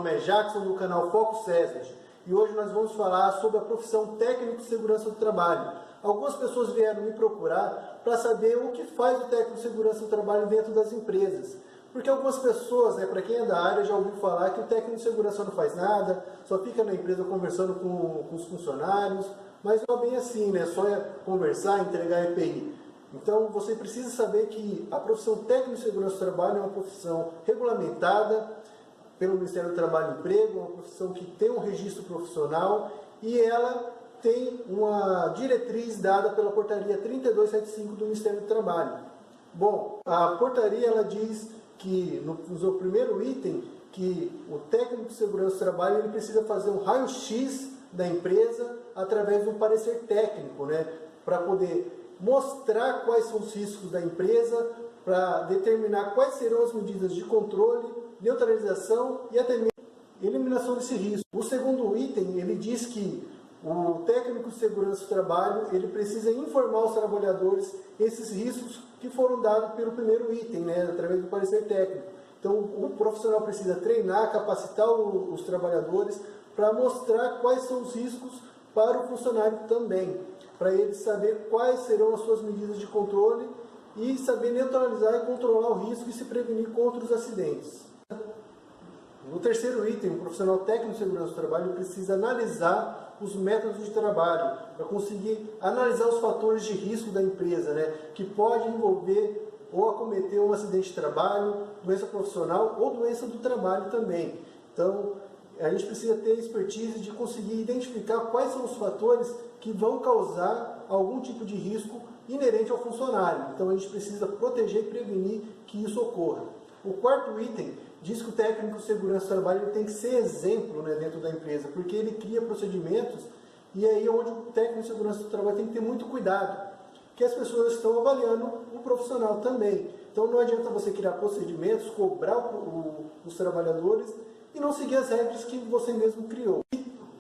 nome é Jackson, do canal Foco SESMIT, e hoje nós vamos falar sobre a profissão técnico de segurança do trabalho. Algumas pessoas vieram me procurar para saber o que faz o técnico de segurança do trabalho dentro das empresas. Porque algumas pessoas, para quem é da área, já ouviu falar que o técnico de segurança não faz nada, só fica na empresa conversando com os funcionários, mas não é bem assim, só conversar, entregar EPI. Então você precisa saber que a profissão técnico de segurança do trabalho é uma profissão regulamentada pelo Ministério do Trabalho e Emprego, uma profissão que tem um registro profissional e ela tem uma diretriz dada pela portaria 3275 do Ministério do Trabalho. Bom, a portaria ela diz que no seu primeiro item que o técnico de segurança do trabalho ele precisa fazer um raio-x da empresa através de um parecer técnico, para poder mostrar quais são os riscos da empresa, para determinar quais serão as medidas de controle, neutralização e até mesmo eliminação desse risco. O segundo item, ele diz que o técnico de segurança do trabalho ele precisa informar os trabalhadores esses riscos que foram dados pelo primeiro item, através do parecer técnico. Então, o profissional precisa treinar, capacitar os trabalhadores para mostrar quais são os riscos para o funcionário também, para ele saber quais serão as suas medidas de controle e saber neutralizar e controlar o risco e se prevenir contra os acidentes. No terceiro item, o profissional técnico de segurança do trabalho precisa analisar os métodos de trabalho, para conseguir analisar os fatores de risco da empresa, que pode envolver ou acometer um acidente de trabalho, doença profissional ou doença do trabalho também. Então, a gente precisa ter expertise de conseguir identificar quais são os fatores que vão causar algum tipo de risco inerente ao funcionário. Então, a gente precisa proteger e prevenir que isso ocorra. O quarto item diz que o técnico de segurança do trabalho ele tem que ser exemplo dentro da empresa, porque ele cria procedimentos e aí é onde o técnico de segurança do trabalho tem que ter muito cuidado, que as pessoas estão avaliando o profissional também. Então não adianta você criar procedimentos, cobrar os trabalhadores e não seguir as regras que você mesmo criou.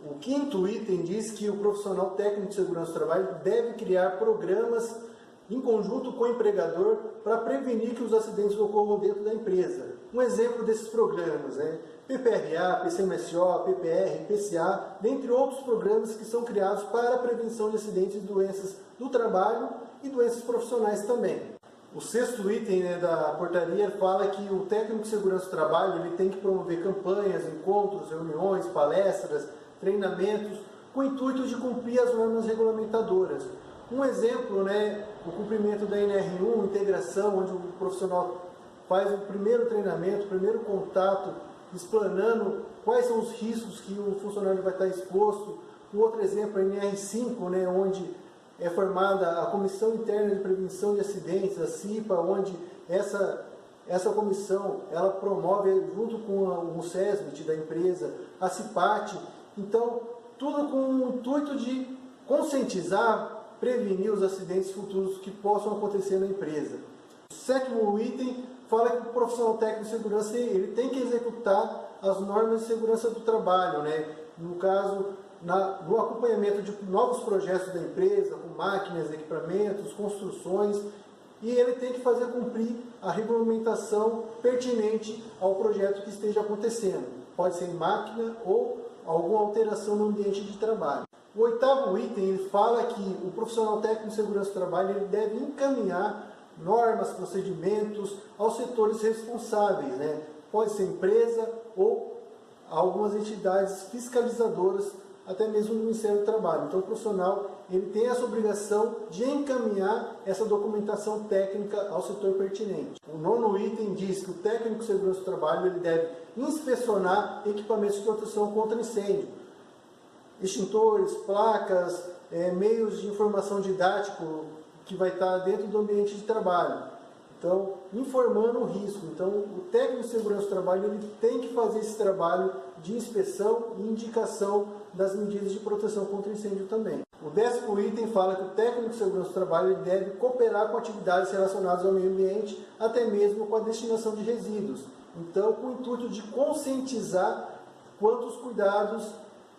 O quinto item diz que o profissional técnico de segurança do trabalho deve criar programas em conjunto com o empregador para prevenir que os acidentes ocorram dentro da empresa. Um exemplo desses programas PPRA, PCMSO, PPR, PCA, dentre outros programas que são criados para a prevenção de acidentes e doenças do trabalho e doenças profissionais também. O sexto item da portaria fala que o técnico de segurança do trabalho ele tem que promover campanhas, encontros, reuniões, palestras, treinamentos, com o intuito de cumprir as normas regulamentadoras. Um exemplo, o cumprimento da NR1, integração, onde o profissional faz o primeiro treinamento, o primeiro contato, explanando quais são os riscos que o funcionário vai estar exposto. Um outro exemplo é a NR5, onde é formada a Comissão Interna de Prevenção de Acidentes, a CIPA, onde essa comissão ela promove, junto com o SESMIT da empresa, a CIPAT. Então, tudo com o intuito de conscientizar, prevenir os acidentes futuros que possam acontecer na empresa. O sétimo item fala que o profissional técnico de segurança ele tem que executar as normas de segurança do trabalho, no caso, no acompanhamento de novos projetos da empresa, com máquinas, equipamentos, construções, e ele tem que fazer cumprir a regulamentação pertinente ao projeto que esteja acontecendo. Pode ser em máquina ou alguma alteração no ambiente de trabalho. O oitavo item ele fala que o profissional técnico de segurança do trabalho ele deve encaminhar normas, procedimentos aos setores responsáveis, Pode ser empresa ou algumas entidades fiscalizadoras, até mesmo no Ministério do Trabalho. Então o profissional ele tem essa obrigação de encaminhar essa documentação técnica ao setor pertinente. O nono item diz que o técnico de segurança do trabalho ele deve inspecionar equipamentos de proteção contra incêndio, extintores, placas, meios de informação didático que vai estar dentro do ambiente de trabalho. Então, informando o risco. Então, o técnico de segurança do trabalho ele tem que fazer esse trabalho de inspeção e indicação das medidas de proteção contra incêndio também. O 10º item fala que o técnico de segurança do trabalho ele deve cooperar com atividades relacionadas ao meio ambiente, até mesmo com a destinação de resíduos. Então, com o intuito de conscientizar quanto aos cuidados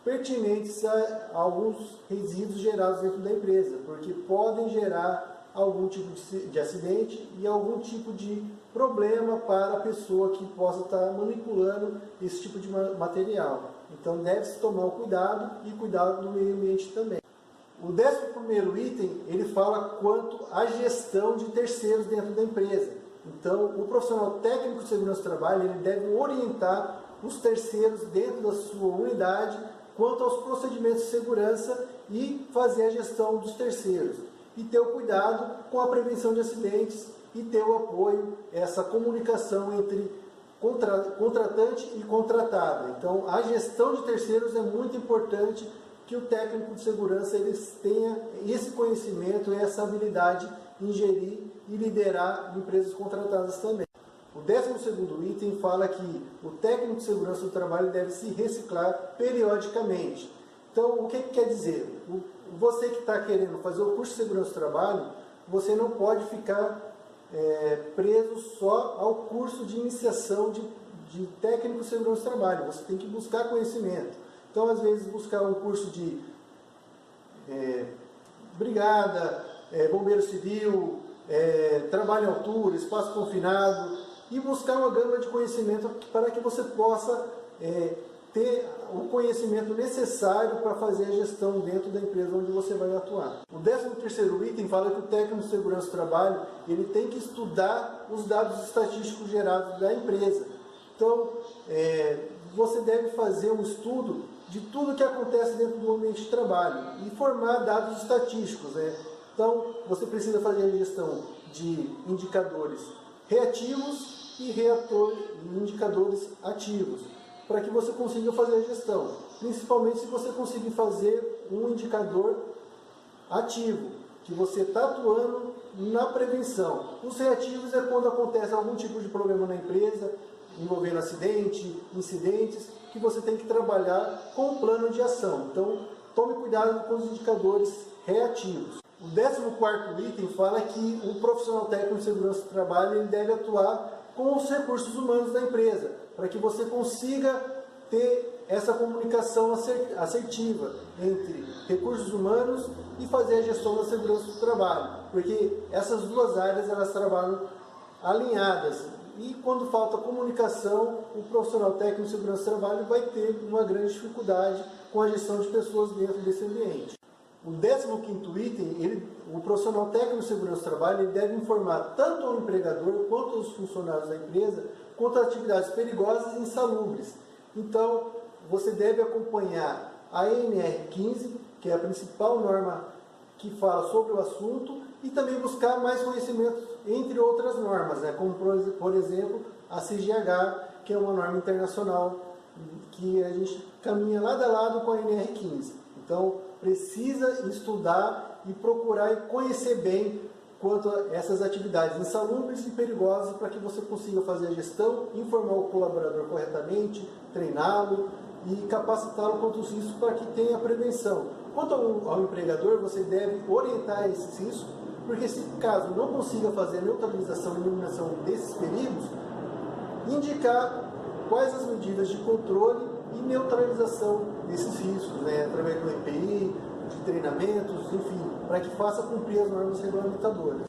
pertinentes a alguns resíduos gerados dentro da empresa, porque podem gerar algum tipo de acidente e algum tipo de problema para a pessoa que possa estar manipulando esse tipo de material. Então deve-se tomar o cuidado e cuidado do meio ambiente também. O 11º item, ele fala quanto à gestão de terceiros dentro da empresa. Então, o profissional técnico de segurança do trabalho, ele deve orientar os terceiros dentro da sua unidade quanto aos procedimentos de segurança e fazer a gestão dos terceiros. E ter o cuidado com a prevenção de acidentes e ter o apoio, essa comunicação entre contratante e contratado. Então, a gestão de terceiros é muito importante que o técnico de segurança ele tenha esse conhecimento e essa habilidade em gerir e liderar empresas contratadas também. O 12º item fala que o técnico de segurança do trabalho deve se reciclar periodicamente. Então, o que quer dizer? Você que está querendo fazer o curso de segurança do trabalho, você não pode ficar preso só ao curso de iniciação de técnico de segurança do trabalho. Você tem que buscar conhecimento. Então, às vezes, buscar um curso de brigada, bombeiro civil, trabalho em altura, espaço confinado, e buscar uma gama de conhecimento para que você possa ter o conhecimento necessário para fazer a gestão dentro da empresa onde você vai atuar. O 13º item fala que o técnico de segurança do trabalho ele tem que estudar os dados estatísticos gerados da empresa. Então, você deve fazer um estudo de tudo que acontece dentro do ambiente de trabalho e formar dados estatísticos. Então, você precisa fazer a gestão de indicadores reativos e indicadores ativos, para que você consiga fazer a gestão. Principalmente se você conseguir fazer um indicador ativo, que você está atuando na prevenção. Os reativos é quando acontece algum tipo de problema na empresa, envolvendo acidente, incidentes, que você tem que trabalhar com um plano de ação. Então, tome cuidado com os indicadores reativos. O 14º item fala que o profissional técnico de segurança do trabalho ele deve atuar com os recursos humanos da empresa, para que você consiga ter essa comunicação assertiva entre recursos humanos e fazer a gestão da segurança do trabalho, porque essas duas áreas elas trabalham alinhadas. E quando falta comunicação, o profissional técnico de segurança do trabalho vai ter uma grande dificuldade com a gestão de pessoas dentro desse ambiente. O 15º item, o profissional técnico de segurança do trabalho ele deve informar tanto ao empregador quanto aos funcionários da empresa quanto a atividades perigosas e insalubres. Então, você deve acompanhar a NR15, que é a principal norma que fala sobre o assunto, e também buscar mais conhecimento entre outras normas, como por exemplo a CGH, que é uma norma internacional que a gente caminha lado a lado com a NR15. Então precisa estudar e procurar e conhecer bem quanto a essas atividades insalubres e perigosas para que você consiga fazer a gestão, informar o colaborador corretamente, treiná-lo e capacitá-lo contra os riscos para que tenha prevenção. Quanto ao empregador, você deve orientar esses riscos, porque se caso não consiga fazer a neutralização e eliminação desses perigos, indicar quais as medidas de controle e neutralização desses riscos, através do EPI, de treinamentos, enfim, para que faça cumprir as normas regulamentadoras.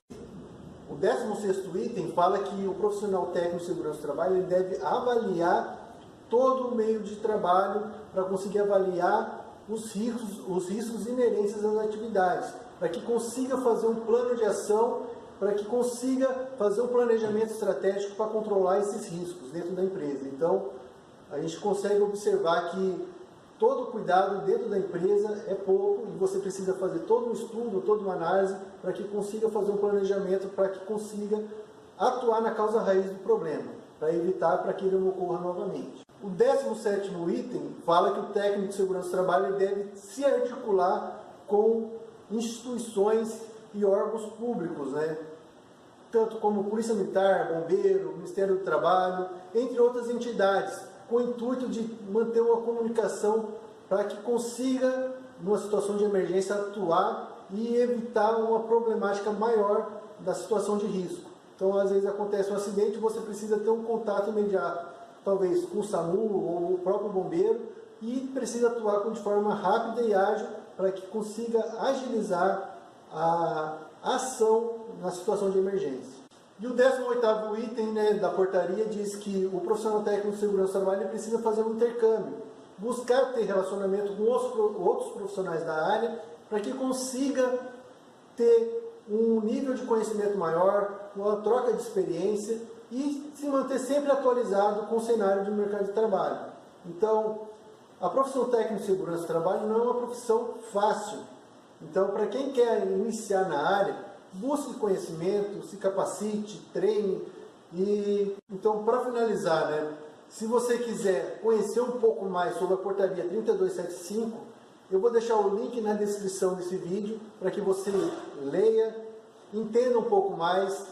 O 16º item fala que o profissional técnico de segurança do trabalho ele deve avaliar todo o meio de trabalho para conseguir avaliar os riscos inerentes às atividades, para que consiga fazer um plano de ação, para que consiga fazer um planejamento estratégico para controlar esses riscos dentro da empresa. Então, a gente consegue observar que todo cuidado dentro da empresa é pouco e você precisa fazer todo um estudo, toda uma análise para que consiga fazer um planejamento, para que consiga atuar na causa raiz do problema, para evitar para que ele não ocorra novamente. O 17º item fala que o técnico de segurança do trabalho deve se articular com instituições e órgãos públicos, tanto como Polícia Militar, Bombeiro, Ministério do Trabalho, entre outras entidades, com o intuito de manter uma comunicação para que consiga, numa situação de emergência, atuar e evitar uma problemática maior da situação de risco. Então, às vezes acontece um acidente e você precisa ter um contato imediato, talvez com o SAMU ou o próprio bombeiro, e precisa atuar de forma rápida e ágil para que consiga agilizar ação na situação de emergência. E o 18º item, né, da portaria diz que o profissional técnico de segurança do trabalho precisa fazer um intercâmbio, buscar ter relacionamento com outros profissionais da área, para que consiga ter um nível de conhecimento maior, uma troca de experiência e se manter sempre atualizado com o cenário do mercado de trabalho. Então, a profissão técnico de segurança do trabalho não é uma profissão fácil. Então, para quem quer iniciar na área, busque conhecimento, se capacite, treine. E então, para finalizar, né, se você quiser conhecer um pouco mais sobre a portaria 3275, eu vou deixar o link na descrição desse vídeo para que você leia, entenda um pouco mais,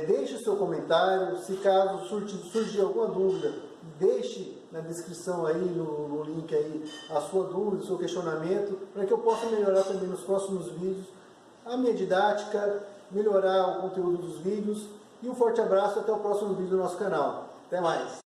deixe o seu comentário. Se caso surgir alguma dúvida, deixe na descrição aí, no link aí, a sua dúvida, o seu questionamento, para que eu possa melhorar também nos próximos vídeos a minha didática, melhorar o conteúdo dos vídeos. E um forte abraço, até o próximo vídeo do nosso canal. Até mais!